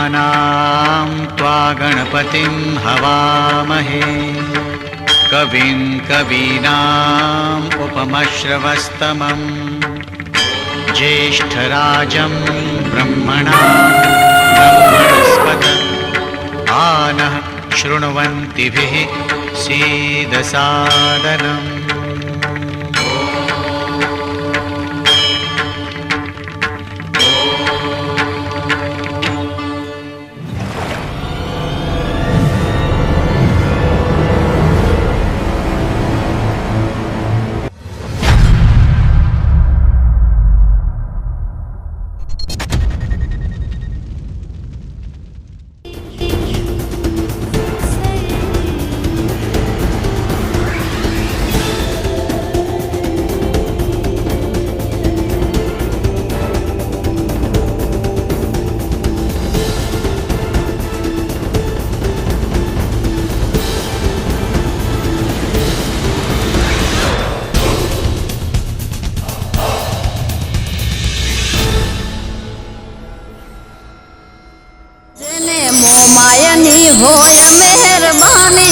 गणानां त्वा गणपतिं हवामहे कविं कवीनाम् उपमश्रवस्तमम् ज्येष्ठराजं ब्रह्मणां ब्रह्मणस्पत आनः शृण्वन्तिभिः सीदसादनम्। मायनी होय मेहरबानी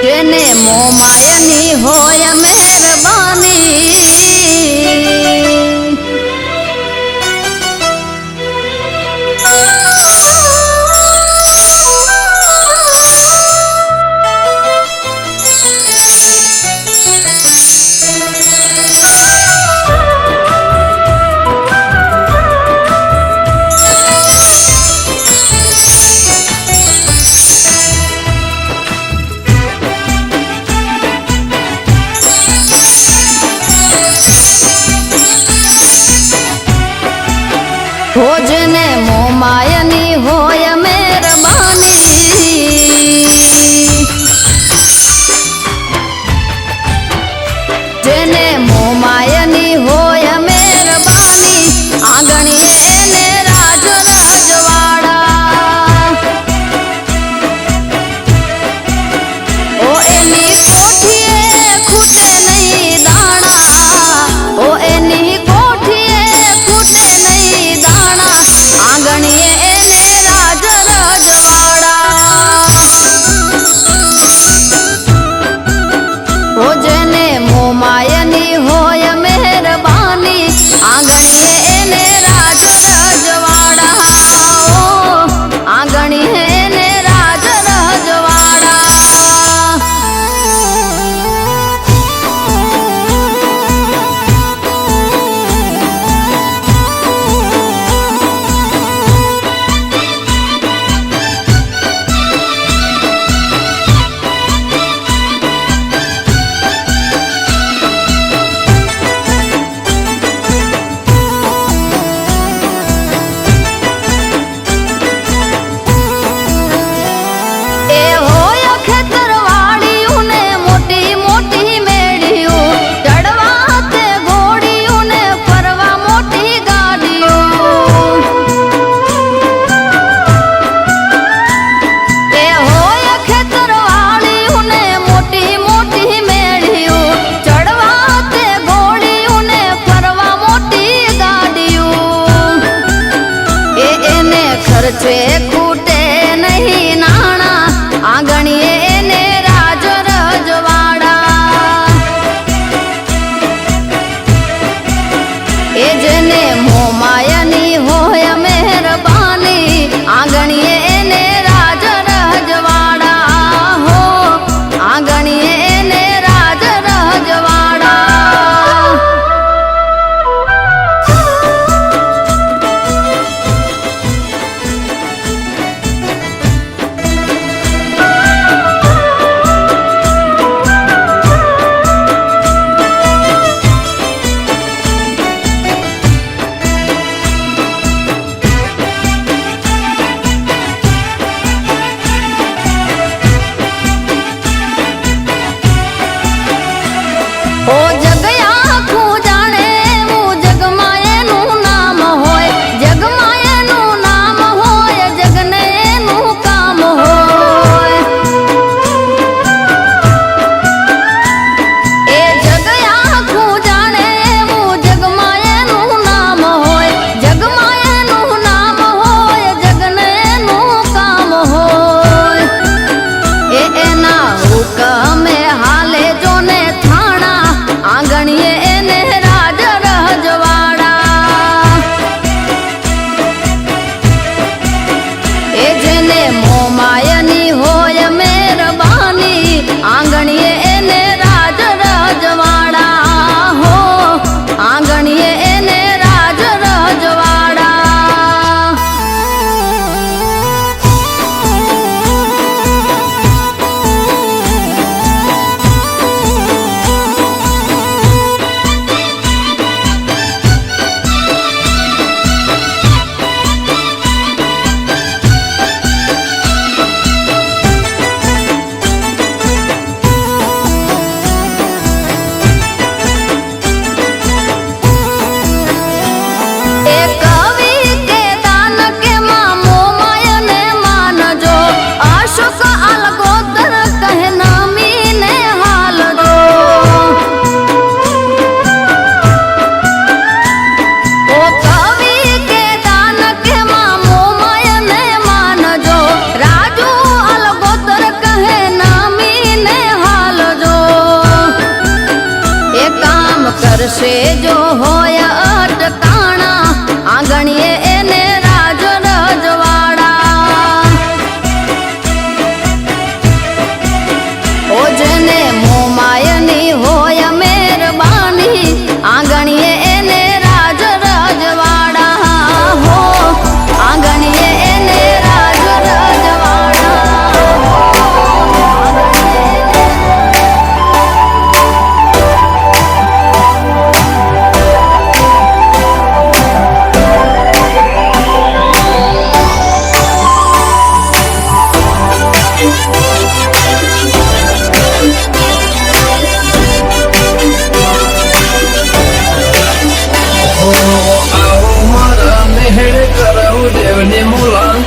जेने मो मायनी होय मेहरबानी भोजने मो मायनी होय मेहरबानी जेने मो मायनी होय मेहरबानी आंगणीए ने राज राजवाड़ा ओ एनी कोठीए खूटे नहीं दाना ओ एनी कोठीए खूटे नहीं दाना आंगणीए ने राज राजवाड़ा ओ जेने मो मायनी होय मेहरबानी आंगणीए ने राज राजवाड़ा ओ आंगणीए ने राज राजवाड़ा ए होय खेतरवाड़ियों ने मोटी मोटी मेड़ियों चढ़वा ते घोड़ियों ने परवा मोटी गाड़ियों ए होय खेतरवाड़ियों ने मोटी मोटी मेड़ियों चढ़वा ते घोड़ियों ने परवा मोटी गाड़ियों ए एने खर्चे खूटे नहीं नाना आंगणीए ने राज राजवाड़ा ए जेने मो मायनी होय मेहरबानी आंगणीए ने राज राजवाड़ा हो आंगणीए ने राज राजवाड़ा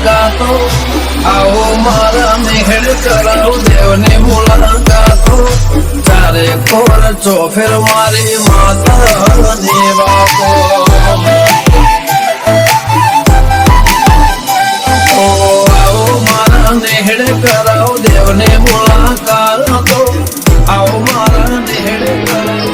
ગાતો આવો મારા મેઘડ કરાવ દેવની મુલાકાતો ચારે કોર ચોફેર મારી માતા ની બાપો આવો મારા નેહડ કરાવ દેવને મુલાકાતો આવો મારા નેહડ કરાવ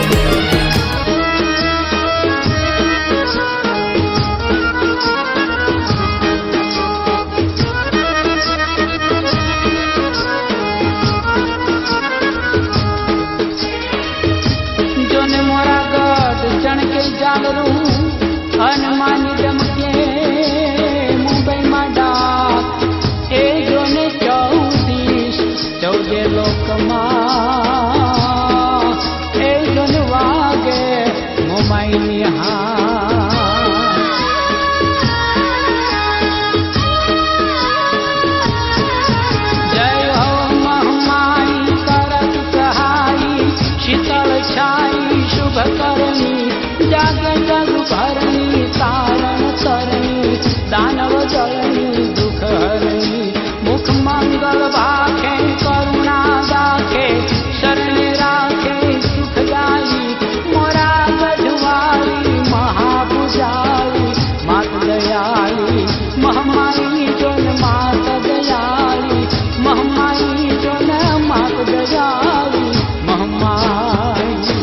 હનુમાની ચમકે મુંબઈમાં ડાક એ જોને 14 લોકમાં એ જોને વાગે મોમાઈની હા જય હો મહામાઈ કરત સહાઈ શીતળ છાઈ શુભ કરણી જાગ જગ ભરણી તારણ તરણી દાનવ જળની દુઃખ હરણી મુખ મંગલ ભાખે કરુણા દાખે શરણે રાખે સુખ દાયી મોરા ગઢવાળી મહાપૂજાળી માત દયાળી મહામાઈ જોન માત દયાળી મહામાઈ જોન માત દયાળી મહામાઈ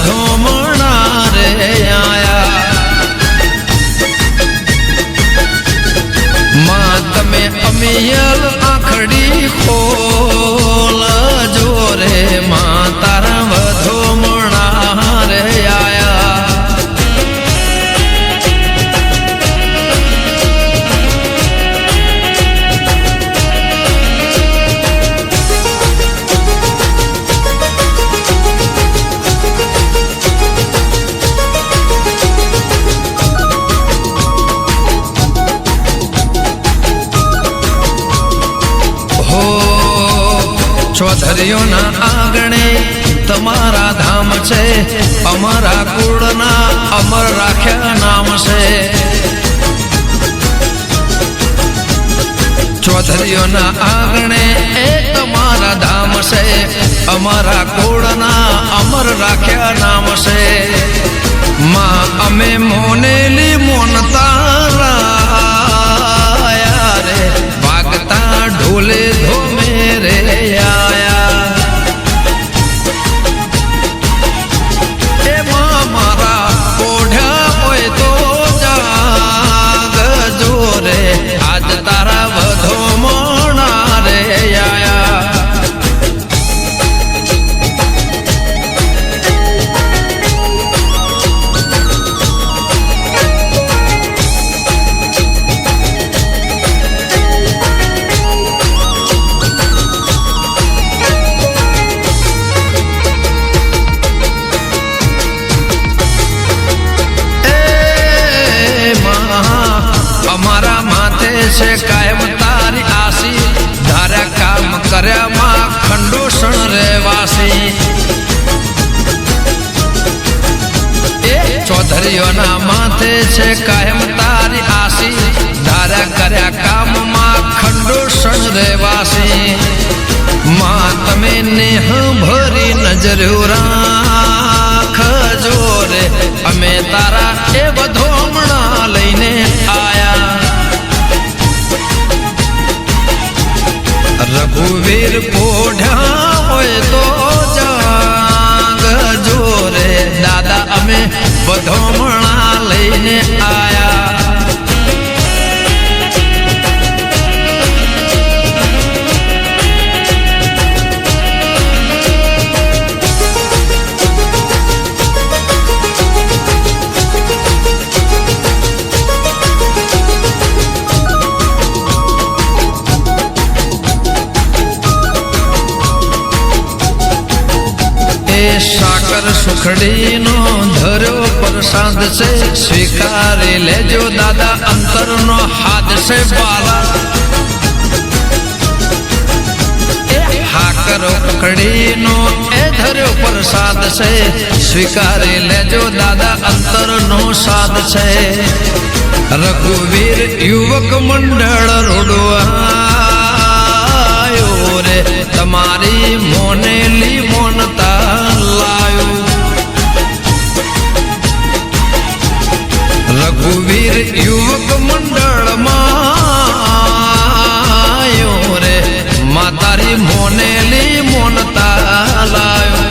વધોમણા રે આયા માં તમે અમિયલ આખડી ખોલ જોરે માં તારા વધોમણા રે આયા ચૌધરીઓના આંગણે તમારા ધામ છે અમારા કુળના અમર રાખ્યા નામ છે ચૌધરીઓના આંગણે એ તમારા ધામ છે અમારા કુળના અમર રાખ્યા નામ છે માં અમે મોનેલી મોનતા રે વાગતા ઢોલે ધોમે રે આયા એમાં મારા પોઢ્યા હોય તો જાગ જોરે આજ તારા વધોમણા રે આયા અમારા માથે છે કાયમ તારી આસી ધાર્યા કામ કર્યા માં ખંડોષણ રહેવાસી એ ચૌધરીઓના માથે છે કાયમ તારી આસી ધાર્યા કર્યા કામ માં ખંડોષણ રહેવાસી માં તમે નેહ ભરી નજરો રાખજો રે અમે તારા એ વધોમણા લઈને આયા રઘુવીર પોઢ્યા હોય તો જાગ જોરે દાદા અમે વધોમણા લઈને આયા સાકર સુખડીનો ધર્યો પ્રસાદ છે સ્વીકારી લેજો દાદા અંતરનો હાથ છે બાલા હાકર સુખડીનો એ ધર્યો પ્રસાદ છે સ્વીકારી લેજો દાદા અંતરનો સાથ છે રઘુવીર યુવક મંડળ રોડવાયો રે તમારી મોનેલી મોનતા લાયો રઘુવીર યુવક મંડળમાં રે માતારી મોનેલી મોનતા લાયો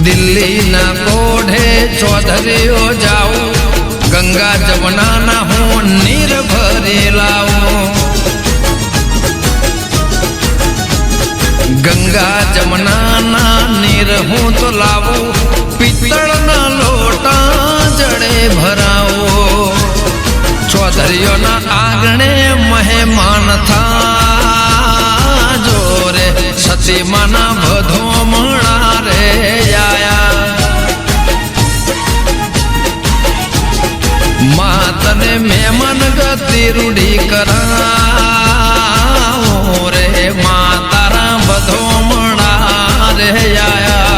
દિલ્હીના કોઢે ચૌધરીઓ જાઉં ગંગા જમનાના હું નીર ભરી લાવું ગંગા જમનાના નીર હું તો લાવું પિત્તળના લોટા જડે ભરાવો ચૌધરીઓના આંગણે મહેમાન થા જોરે સતીમાના વધોમણા રે આયા માં તને મહેમાન ગતિ રૂઢી કરાવો રે માં તારા વધોમણા રે આયા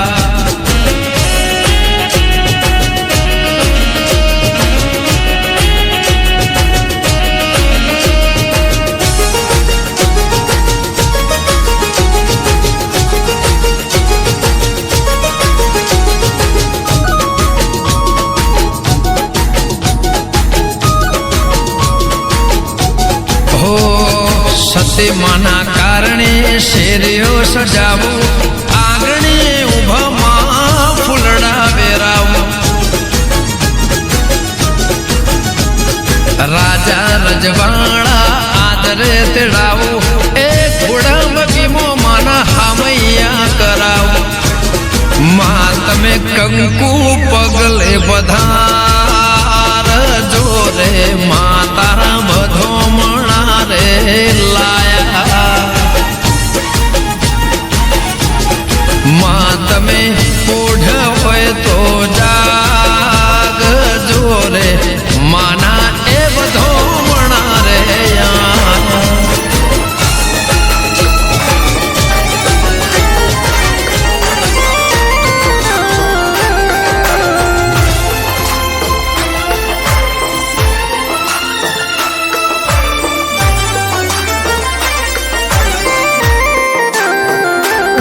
સતી માના કારણે શેરીઓ સજાવું, આંગણે ઉભામાં ફૂલડા વેરાવું, રાજા રજવાડા આદરે તેડાવું, એ ઘોડા બગીમો માના હામૈયા કરાવું. માં તમે કંકુ પગલે પધાર જોરે, માં તારા બધો મણા રે લાયા. માં તમે પોઢ હોય તો જાગ જોરે, માના એ બધો મણા રે યા.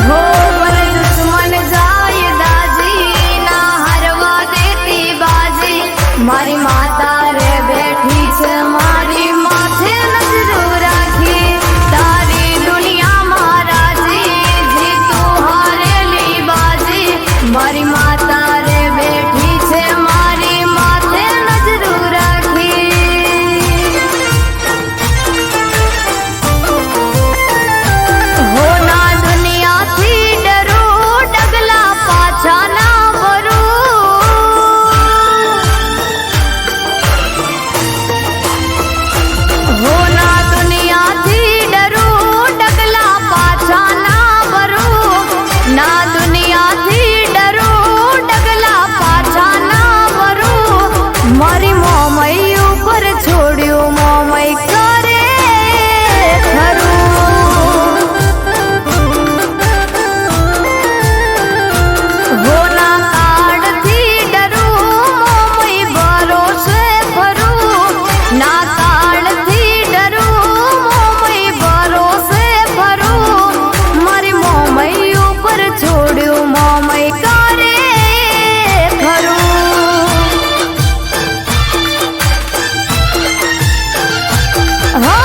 હો મને દુશ્મન જાય દાજી, ના હરવા દેતી બાજી. મારી માતા રે બેઠી છે, મારી માથે નજરો રાખી. તારી દુનિયામાં રાજી, જીતું હારેલી બાજી. મારી માતા રે બેઠી છે, મારી માથે નજરો રાખી. હો ના દુનિયાથી ડરું, ડગલા પાછા ના ભરું. હો ના દુનિયાથી ડરું, ડગલા પાછા ના ભરું. ના દુનિયાથી ડરું, ડગલા પાછા ના ભરું. મારી મોમઈ ઉપર છોડ્યું, મોમઈ કરે ખરું. હો ના કાળથી ડરું, મોમઈ ભરોસે ફરું. ના કાળથી ડરું, મોમઈ ભરોસે ફરું. મારી મોમઈ ઉપર છોડ્યું, મોમઈ કરે ખરું. હો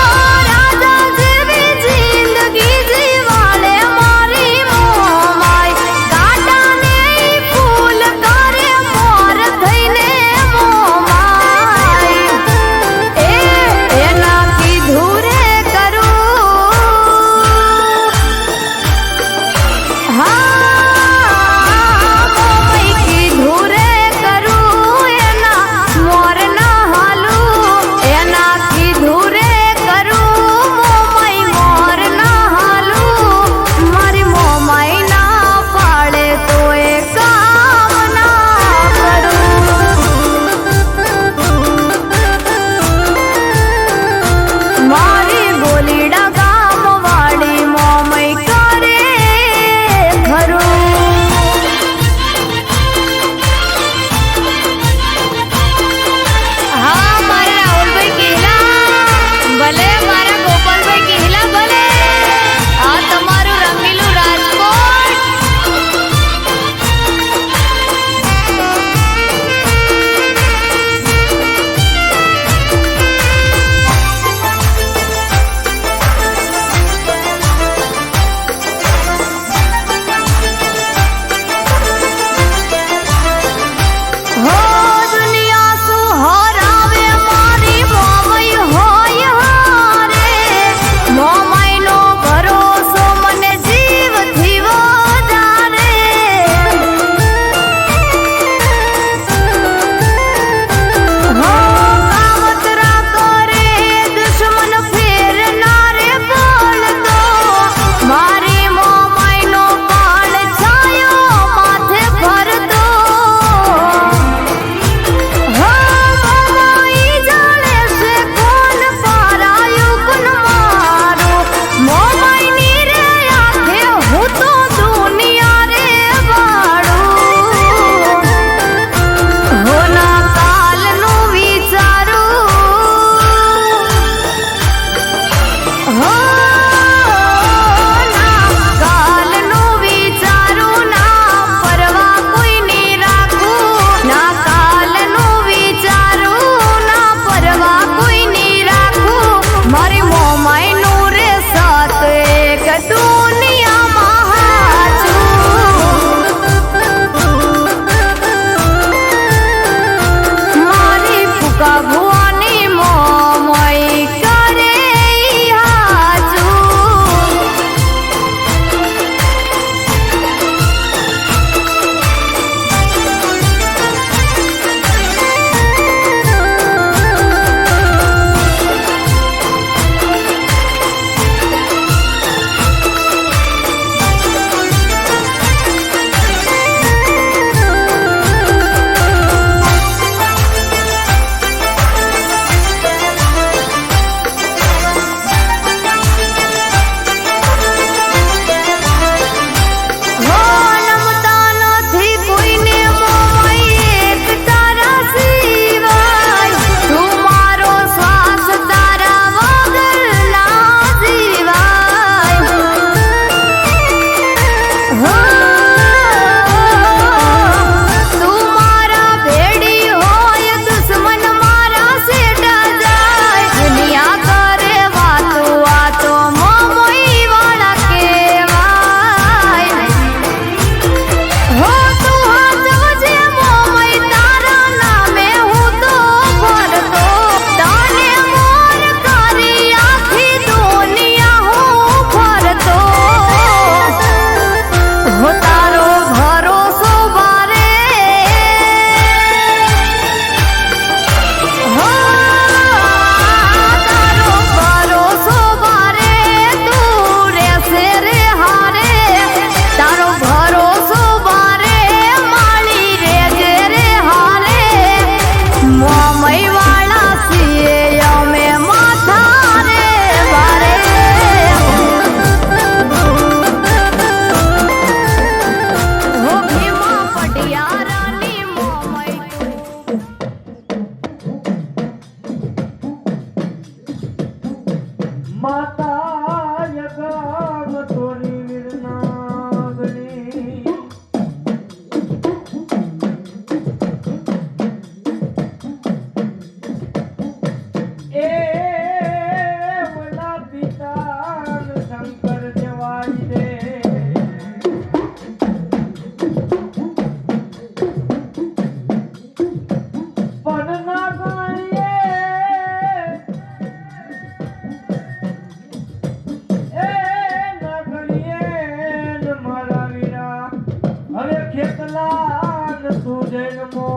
રાજા જેવી જિંદગી જીવાડે મારી મોમાઈ. કાંટાને ઈ ફૂલ કરે મોર થઈને મોમાઈ. એના કીધું રે કરું. મોમઈ કીધું રે કરું, એના મોર ના હાલું. એના કીધું રે કરું, માતા યગામ તોરી વિરનાગણી એ વડા પિતા શંકર જવાઈ દે પણ ના ગણીએ એ ના ગણીએ ને મારા વીરા હવે ખેતલા ને તું જન્મો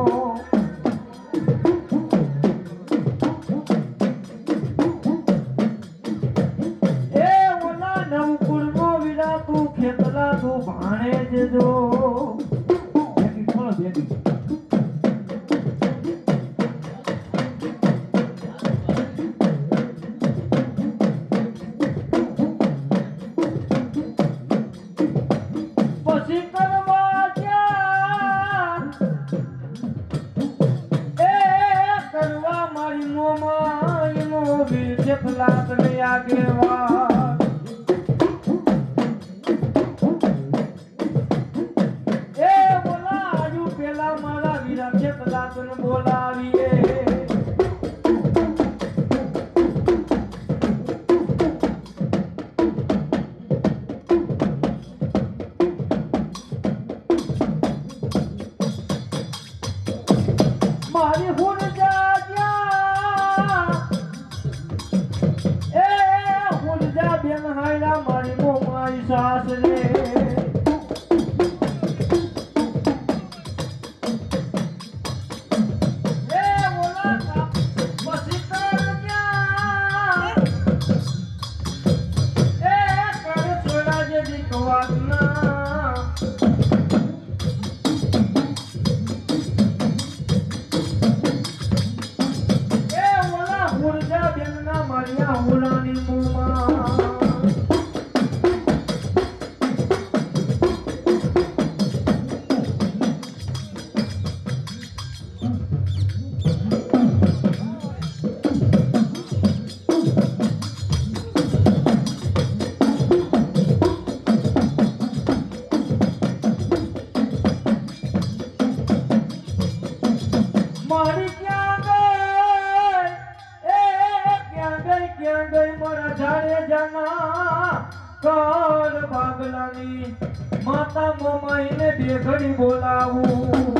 એ ઓલા નવકુળનો વીરા તું ખેતલા તું ભાણે જજો પછી કરવા જ્યાં એ કરવા મારી મોમાં એનો વીર જેટલા તને આગેવા એ બોલા આજુ પેલા મારા વીરા જેટલા તને બોલાવીએ મારી હુન જાગ્યા એ હુન જા બેન હાયલા મારી મોમાઈ સાસ રે એ બોલા પછી કર ગયા એ કર છોડા જે દીકવાત ના એ ઓલા હુરજા બેનના મારિયા હુરાની મોમાં મારી ક્યાં ગઈ મારા ઝાડે જાના કર બાગલાની માતા મોમાઈને બે ઘડી બોલાવું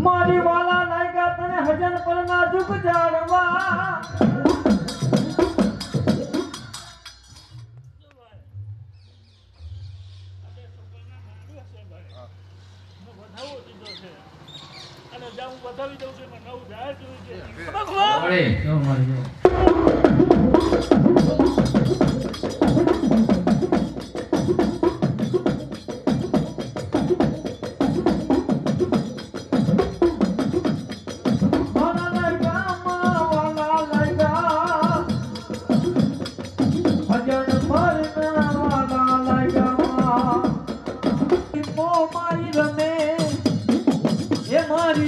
મારી વાલા લાગ્યા તને હજન પર નાજુક જાણવા વધાવી દઉં છું એમાં નવું જાહેર કર્યું છે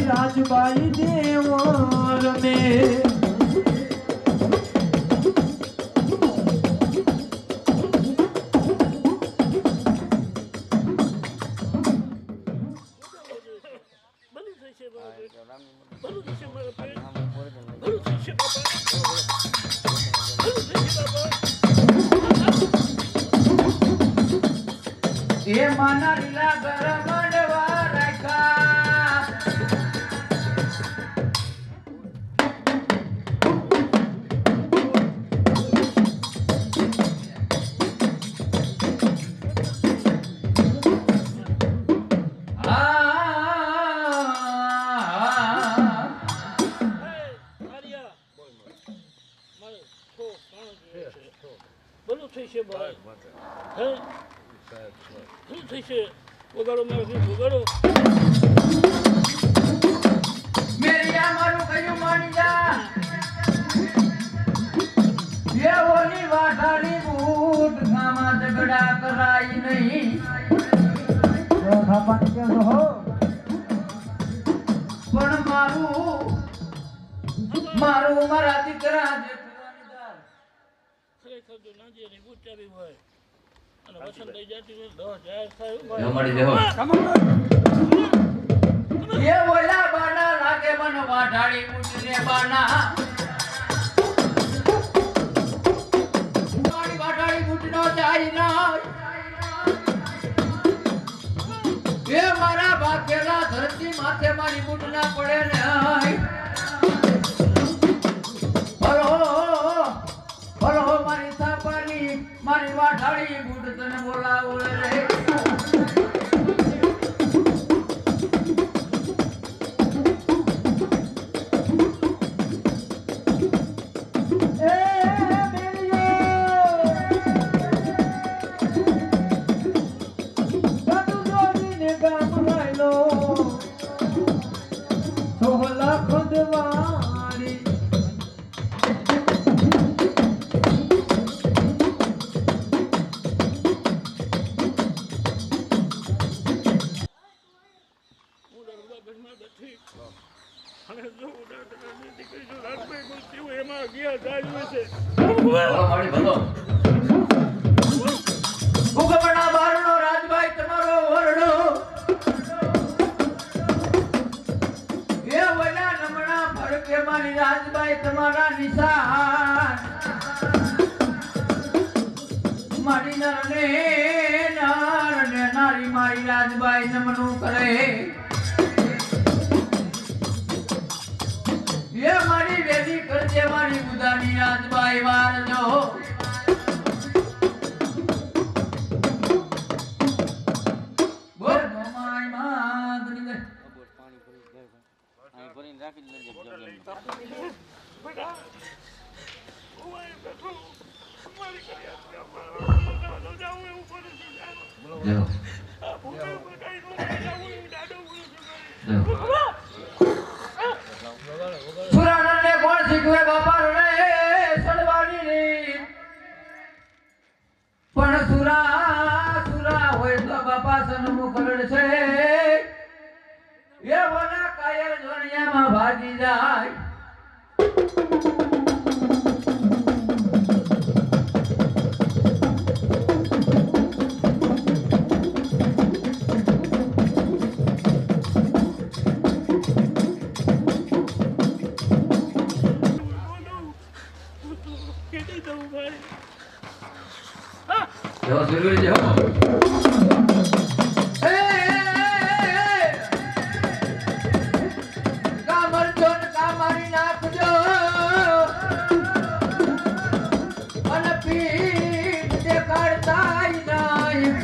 રાજબાઈ દેવા રમે ભલું થશે મારા પેટ ભલું થશે બાપા એ માના લીલા ઘર માંડવા રાખ્યા બોલું થઈ છે ભાઈ હે શું થઈ છે વગાડો મારું વગાડો મેરિયા મારું કયું માની જા એ ઓલી વાટાડી બૂટ ગામાં ઝઘડા કરાય નહીં થાપાની કેમ હો પણ મારું મારા દીકરા ખરેખર જો નાજીની બુચાવી હોય અને વસંત થઈ જતી હોય 10,000 થાય એ ઓલા બાના લાગે મન વાઢાડી બૂટને બાના મારી વાઢાડી બૂટનો જાય ના એ મારા બાપેલા ધરતી માથે મારી બૂટ ના પડે ને હલો મારી થાપાની મારી વાઢાડી બૂટ તને બોલાવો રે એમાં ગયા જાય છે ઉગમણા બારનો રાજભાઈ તમારો વરડો એ વલા નમણા ફરકે મારી રાજભાઈ તમારા નિશાન મારી નરને નારી મારી રાજભાઈ નમનું કરે એ મારી વેદી કરજે મારી બુધાની રાજભાઈ વારજો બોલ માય માદરી દે સુરાનંદને કોણ શીખવે બાપા રે સડવાની રીત પણ સુરા હોય તો બાપા સન્મુખ લડશે એ વના કાયર જોણિયામાં ભાગી જાય જો જરૂરી છે હો કામરજો ને કામારી નાખજો અને પીઠ દેખાડતા નહીં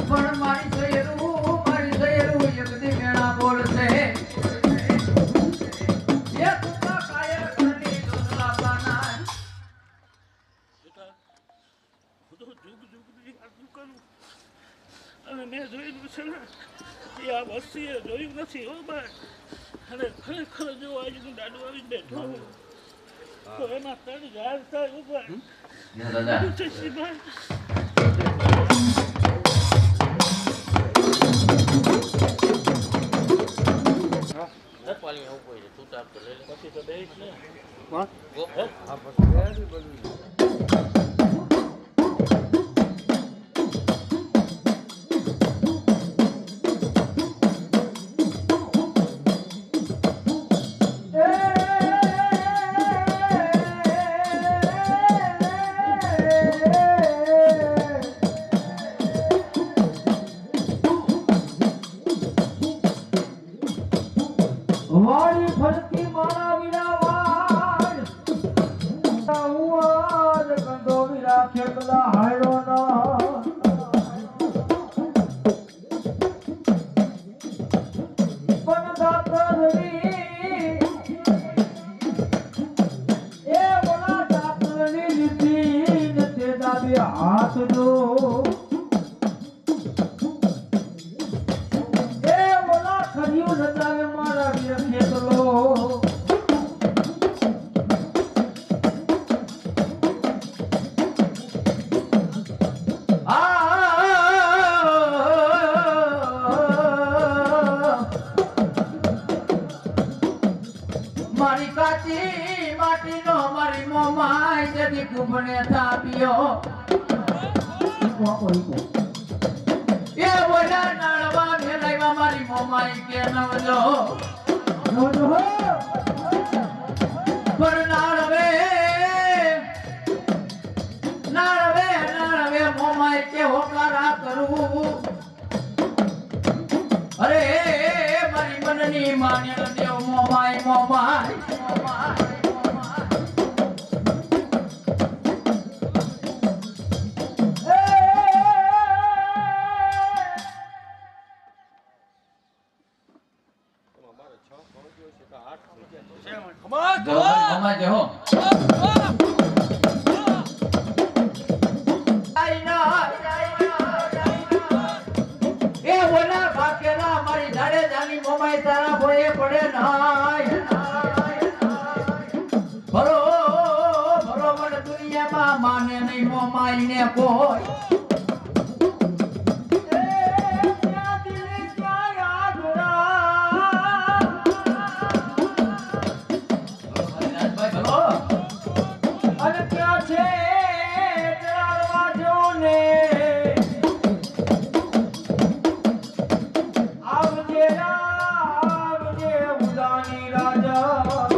પણ મારી સૈરું એક દી મેણા બોલશે એ તુકા કાયર કરની દોસલા પાના અને મેં જોયેલું છે ને એ આ વસ્તીએ જોયું નથી હો ભાઈ અને ખરેખર જો આજે હું દાડો આવી બેઠો તો એમાં 3,000 થાય હો ભાઈ શું છે શિભાઈ પછી તો દઈશ ને ફરતી મારા વિના વાડ હું આજ કંદો વિરા ખેતલા હાયરો ના પણ દાતરની એ બોલા દાતરની લીધી ને તે દાદી હાથ જો એ બોલા ખર્યું નજાવે મારા વીર ખેતલો મારી કાચી માટીનો મારી મોમાઈ જદી કુંભને થાપ્યો એ બોલા નાળવા ભેલાઈવા મારી મોમાઈ કે નવજો પણ નાળવે મોમાઈ કે હોકારા કરું અરે મારી મનની માન્યા દેવ મોમાઈ મોમાઈ જો એ બોલા બાકેલા મારી ધાડે જાની મોમાઈ તારા ભોએ પડે નાય ભરો મને દુનિયામાં માને નહીં મોમાઈ ને કોઈ અને ક્યાં છે ચાલવા જો ને આવજે ઉદાની રાજા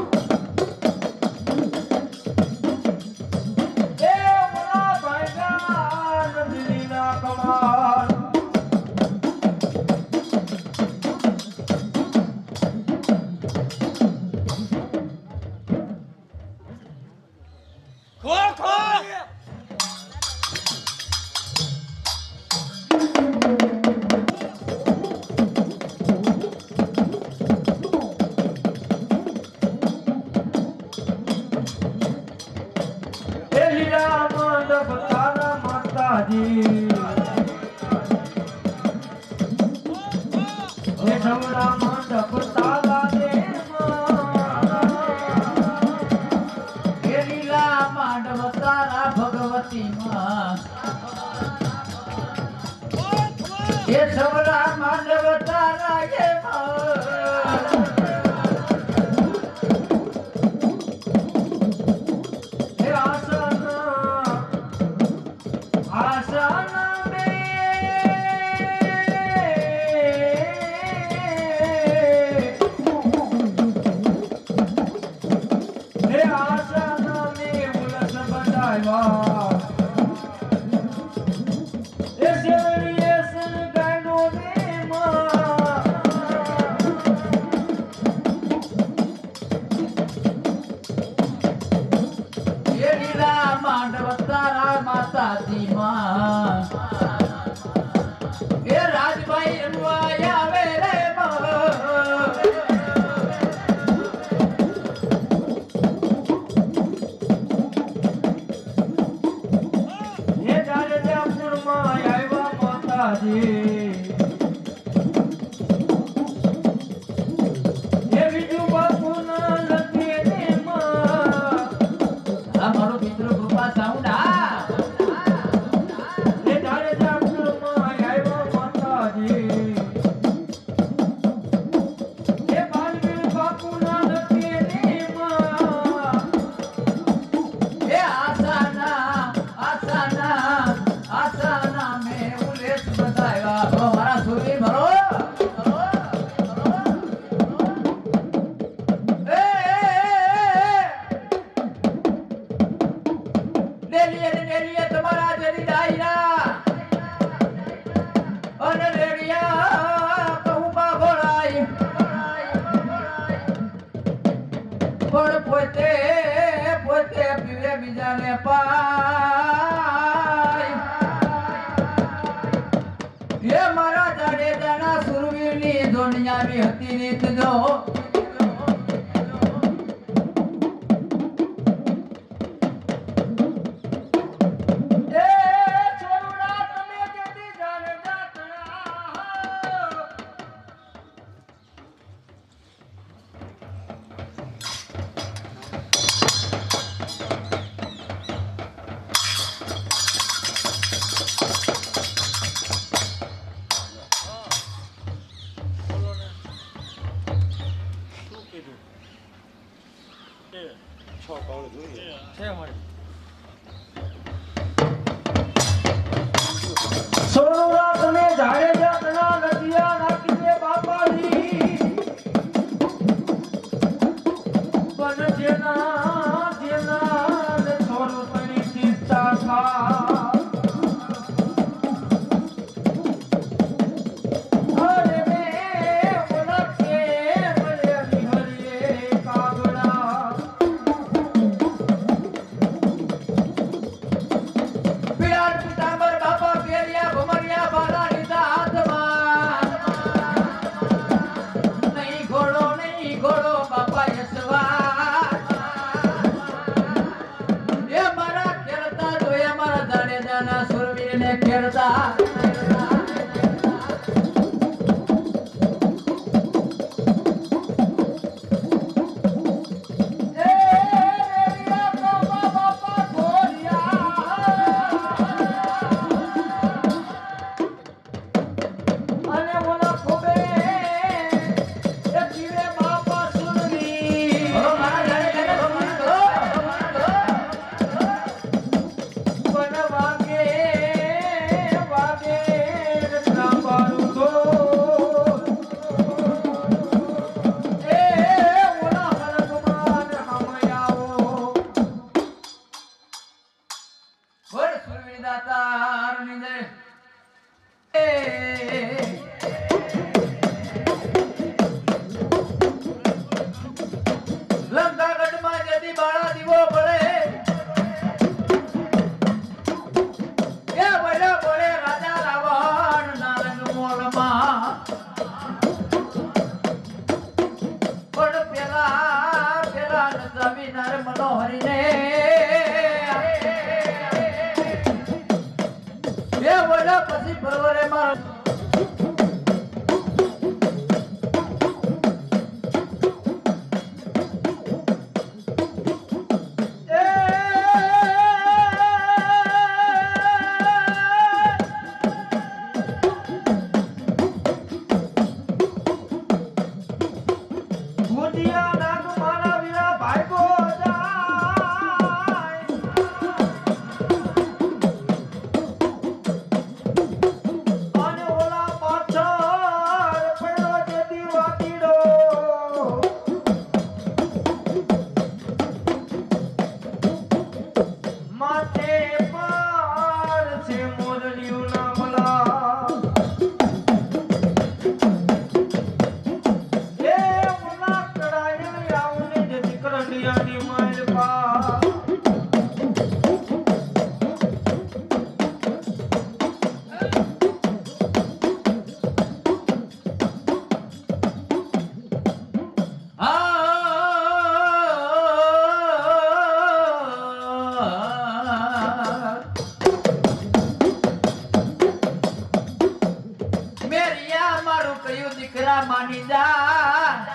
એ મોલા ભાઈગા નદીના કમાલ હીરા મંડપ તારા માતાજી એ સવડા મંડપ તારા એ લીલા માંડવ તારા ભગવતી માં એ સવડા માંડવ તારા એ આસન પણ પોતે પોતે પીવે બીજાને પાય એ મારા જાડેજાના સુરવીરની દુનિયાની હતી રીત જો સોનુરા તમે જાડેજા તના નદિયા નાખીને બાપાજી પણ જેના ને સોનું તણી ચિંતા થા અરે મે ઓળખે મને હરિયે કાગડા પીળા પીતાંબર બાપા પેરિયા ભમરિયા બાલા લીધા હાથમાં નહીં ઘોડો બાપા યશવા એ મારા ખેડતા જોયા મારા જાડેજાના સુરવીરને ખેડતા પછી પરવરે મારો માની જા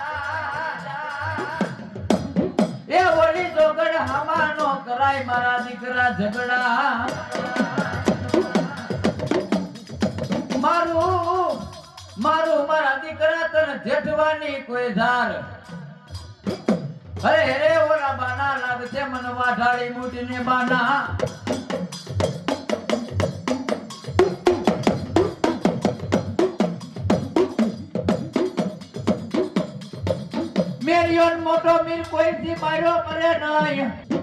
એ ઓલી જોગડ હમાનો કરાય મારા દીકરા ઝઘડા મારું મારા દીકરા તને જેઠવાની કોઈ ધાર અરે રે ઓલા બાના લાગશે મન વાઢાળી મૂટીને બાના મેરિયન મોટો મીર કોઈથી માર્યો પડે નહીં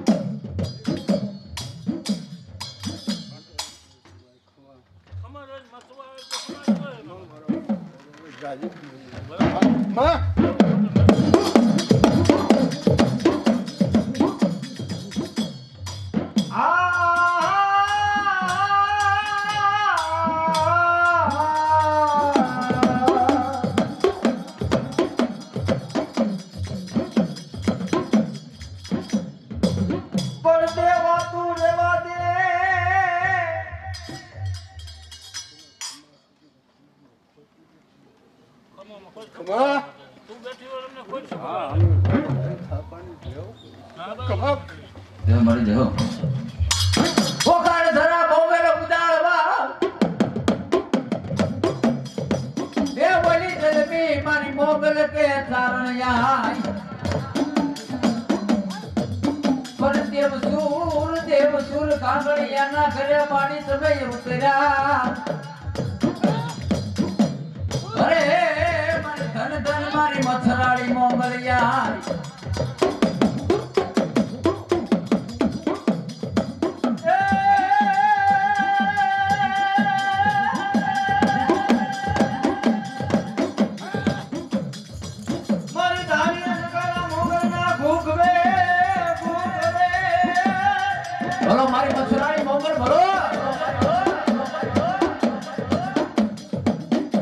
દેવ મળી જહો પોકાર ધરા બોવેલો ઉદાળવા એ બોલી જલમી મારી મોગલ કે ચારણ યાય પણ દેવ સુર કાંગળિયાના ઘરે માડી તમે ઉતર્યા અરે મારી ધન ધન મારી મથરાળી મોગલિયા મારી ધારી નગારા મોગલના ભૂખવે બોલો મારી મથરાળી મોગલ બોલો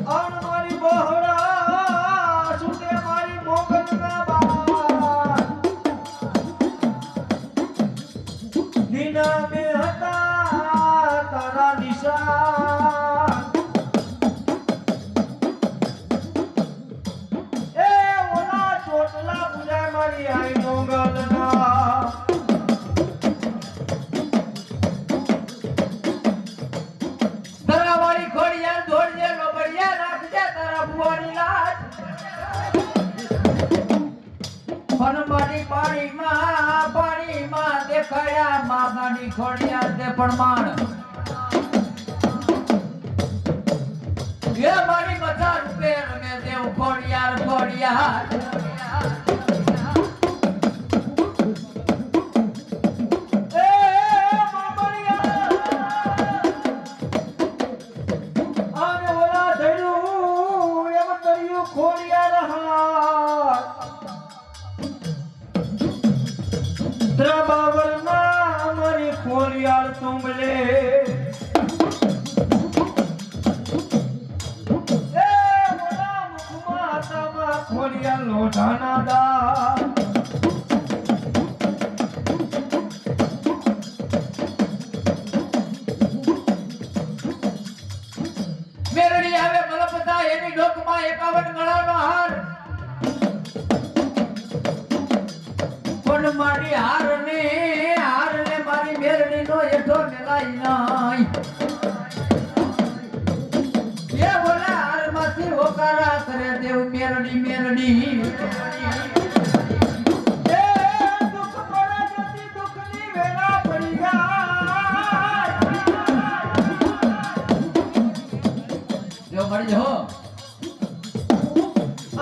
આણ મારી બહોળા સુતે મારી મોગલના બા નીના મે હતા તારા નિશાન એ ઓલા ચોટલા પૂજા મારી આઈ મોગલના ધરાવાળી ખોડિયા દોડજે લોબડિયા રાખજે તારા બુવાની લાજ ફનમાડી પાણીમાં દેખાયા માગાની ખોડિયા તે પ્રમાણ એ મારી મથા રૂપે રમે દેવ ખોડિયાર આને ઓલા ધૈરું એમ તર્યું ખોડિયા રહા દ્રબાવરના મારી ખોડિયાર તુંબલે એ ઓલા મુખમાં હાથામાં ખોડિયાર લોઢાના દા મેરડી આવે મલપતા એની ડોકમાં 51 ગળાનો હાર પણ મારી હારને મારી મેરડીનો એઠો મેલાઈ નાય એ બોલા હારમાંથી હોકારા કરે દેવ મેરડી એ દુઃખ પડે જતી દુઃખની વેળા પડી જાય દેવ મળી જો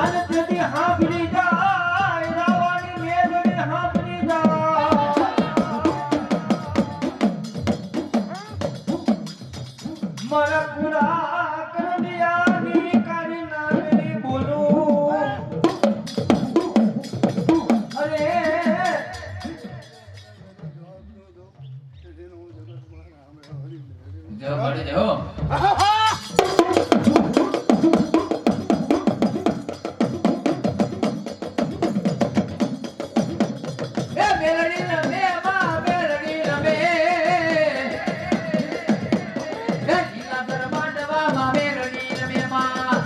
અને તેથી હાંભળી જાય રાવાની મેલડી હાંભળી જાય મારા પૂરા કરડિયાની કાળી નાગરી બોલું અરે દેવ મળી જો એ મેલડી રમે માં મેલડી રમે એ ગીલા દરબાડવા માં મેલડી રમે માં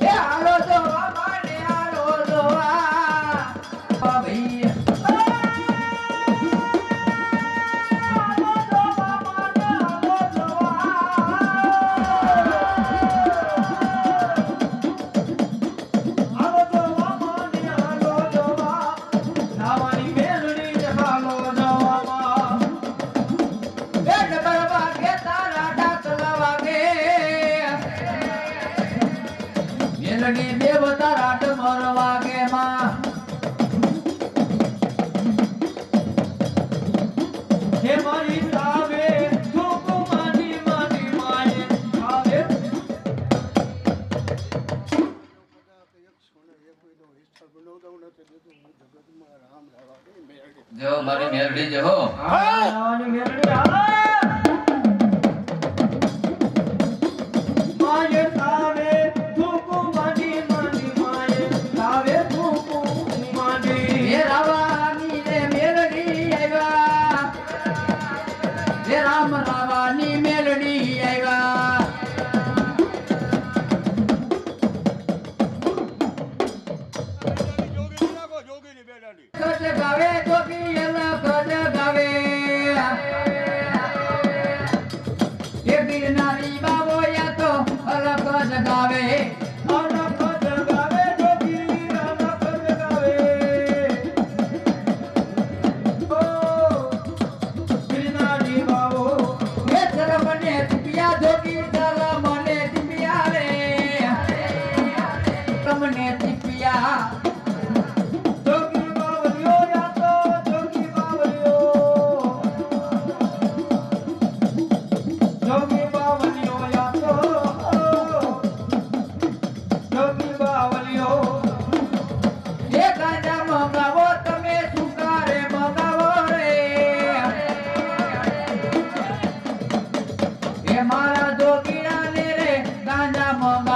એ હાલો જોવા માને હાલો જોવા ભાઈ મેલડી દેવતા રાટ મરવાગે માં હે મારી તાવે ધૂપ માની માએ આવે જો મારી મેરડી જો આની મેલડી આવે માએ તાવે ધૂપ માની માએ તાવે ધૂપ માની એ રાવાની ને મેલડી આવ્યા એ રામ રાવાની મેલડી આવ્યા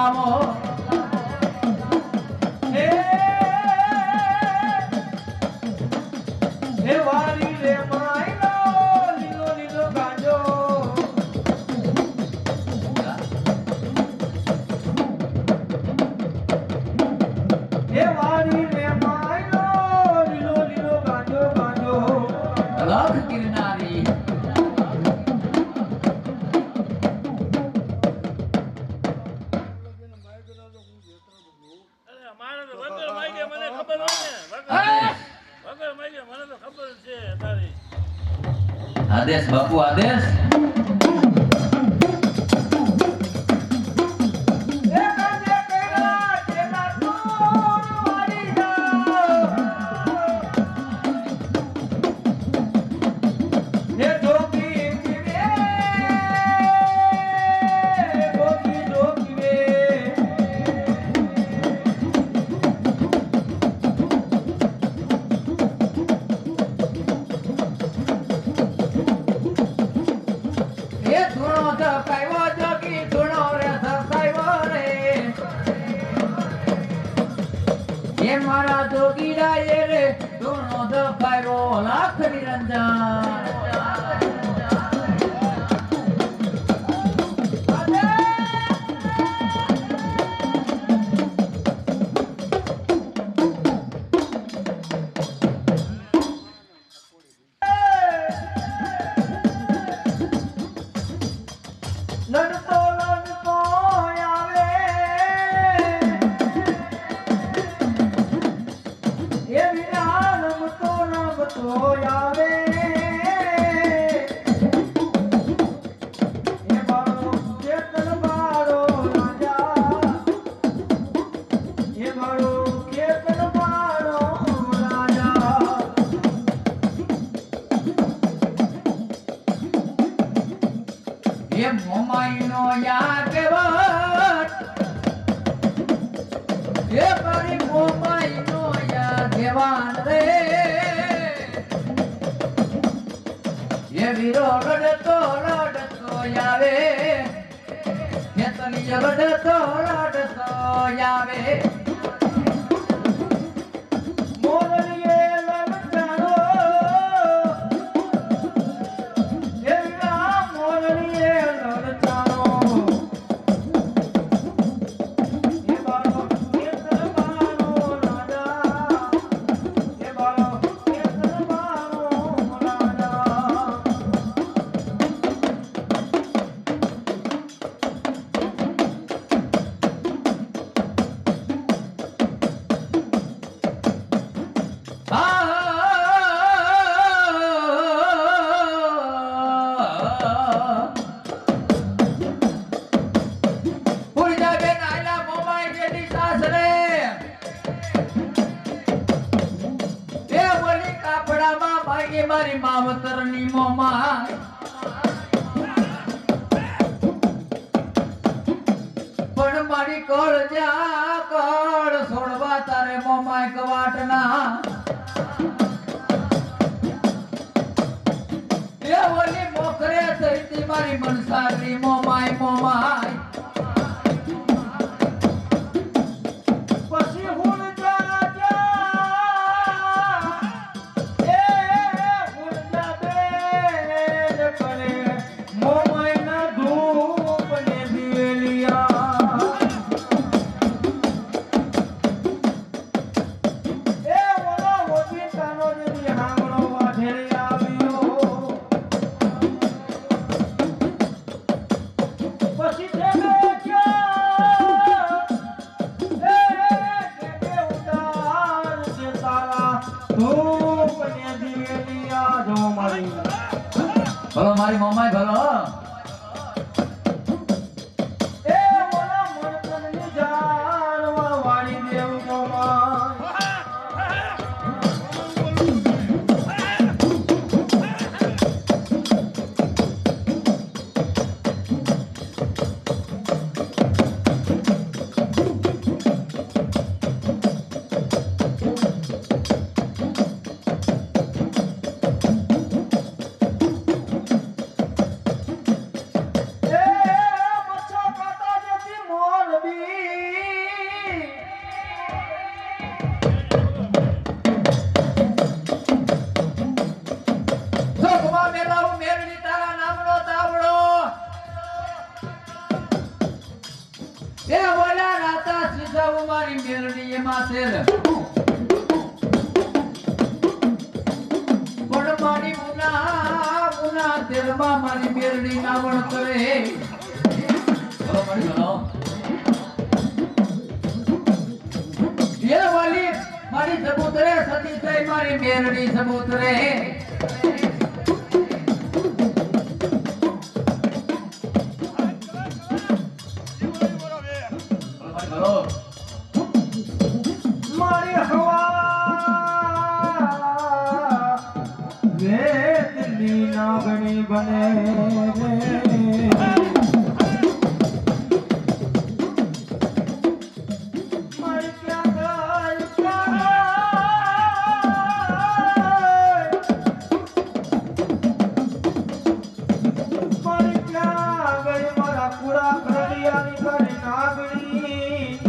લાવો હે વારી રે માયનો લીલો લીલો ગાંજો હે વારી રે માયનો લીલો લીલો ગાંજો ગાંજો લખ ગિરનારી અરે અમારે તો વગર માગે મને ખબર હોય ને વગર માગે મને તો ખબર છે તારી આદેશ બાપુ આદેશ એ ગાંજે કેરા તેના તો વારી જા હે જોગી જીવે જોગી જોગી વે એ ધૂણો ધકાયો જોગી ધૂણો રે ધકાયો રે એ મારા જોગીડા એ રે ધૂણો ધકાયો લાખ નિરંજન લડતો લડતો આવે એ વિના રમતો રમતો આવે એ બાળો ચેતન બાળો રાજા એ બાળો ચેતન બાળો રાજા એ મોમાઈનો યાદવટ એ મારી મોમાઈનો યાદવાન રે એ વીરો રડતો રડતો આવે એ તની રડતો રડતો આવે મોરલીએ લલચારો એ વિના મોરલીએ લલચારો એ બાળો ચેતન બાળો રાજા એ બાળો ચેતન બાળો રાજા મારી માવતરની મોમાં પણ મારી કળ જા કળ છોડવા તારે મોમાય કવાટના એ ઓલી મોખરે થઈતી મારી મનસારી મોમાય મોમાય પછી હું જા એ હું જા બેન કરે મોમાઈના ધૂપ ને દિવેલિયા એ ઓલો ઓછી તાનો જે હાંગણો વાઢેરી આવ્યો પછી તે ભલો મારી મોમાય ભલો એ ઓલા મણકની જાણવા વાળી દેવ મોમાય એ બોલા રાતા સીધા મારી મેલડી એ માથે પણ મારી મુના તેલમાં મારી મેલડી નાવણ કરે એ વાલી મારી સબૂતરે સતી થઈ મારી મેલડી સબૂતરે મારી હવા વેદની નાગણી બને મારી ક્યાં ગઈ મારા કુડા કરડિયાની કરી નાગણી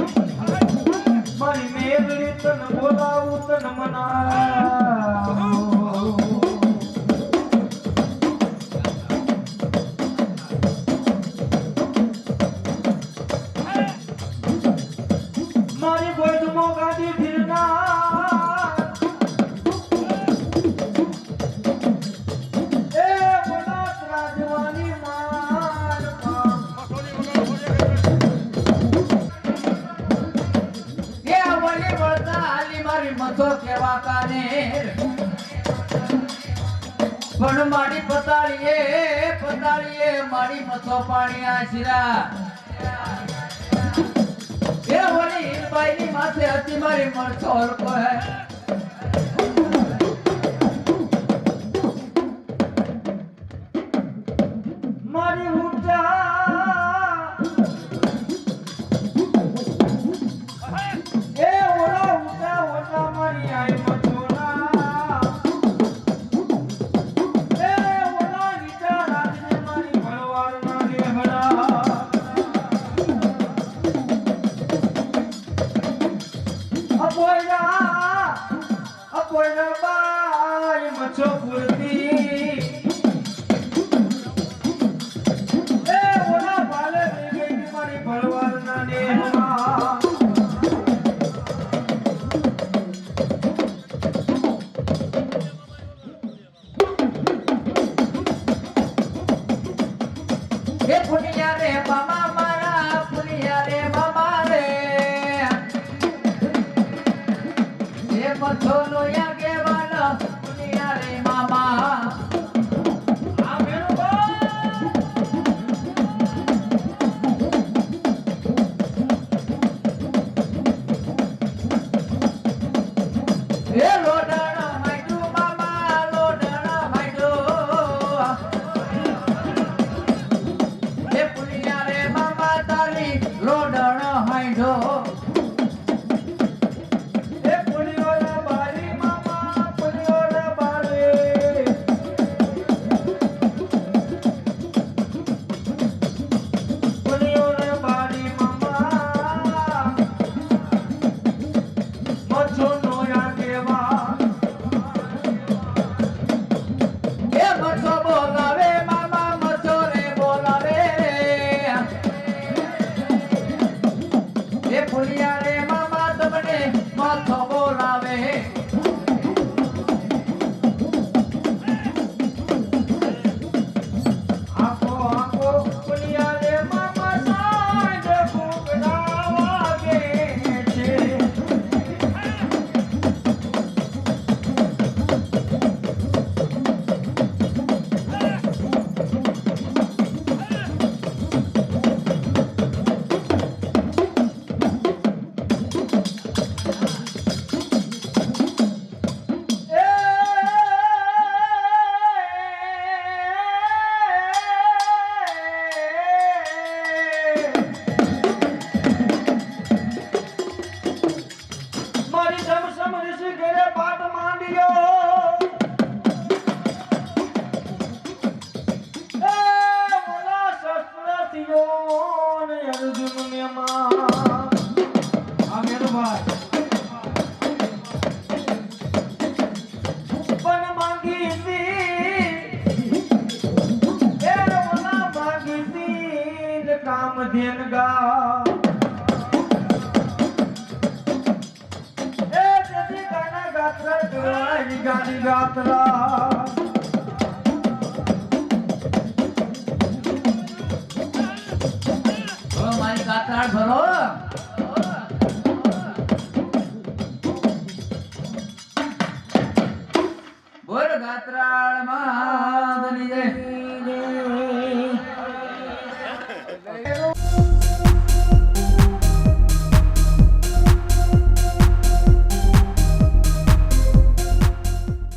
મારી મેલડી તન બોલાવું તન મનાવું મારી ગોદમો ગાડી ફિરનાર એ બોલાત રાજવાની મારમાં એ બોલી બોલતા હાલી મારી મથો કેવા કાને પણ મારી પતાળીએ મારી મથો પાણી આશરા એ બોલી બાઈની માથે હતી મારી મરચો હરકો હે મારી ઊંચા એ ઓલા ઊંચા મારી આઈ મચોના એ ઓલા નીચા રાતને મારી ભળવારના લેહડા અપોયના બાઈ મચો પૂરતી એ ઓલા બાલે ગઈ મારી ભળવારના લેહડા એ પુનિયા રે મામા મારા પુનિયા રે મામા રે એ મથો નો યાગેવાનો પુનિયા રે મામા આ મેરો બા એ લોડાણા માઈડુ મામા લોડાણા માઈડુ એ પુનિયા રે મામા તારી લોડાણા હાઈડો એ પુલિયોના બારી મામા પુલિયોના બારે પુલિયોના બારી મામા મચ્છો નોયા કેવા એ મથો બોલાવે મામા મથો રે બોલાવે એ પુલિયા રે મામા તમને મથો બોલાવે આખો પુલિયા રે મામા સાંજ ફૂંકડા વાગે છે મારી સમસમ ઋષિ ઘરે પાટ માંડ્યો એ ઓલા શસ્ત્ર થયો ને અર્જુન મેમાં આ મેરો ભાઈ પણ માંગી હતી એ ઓલા માંગી હતી કામ ધ્યાન ગા ગાડી ગાતરા મારી કાતરાળ ભરો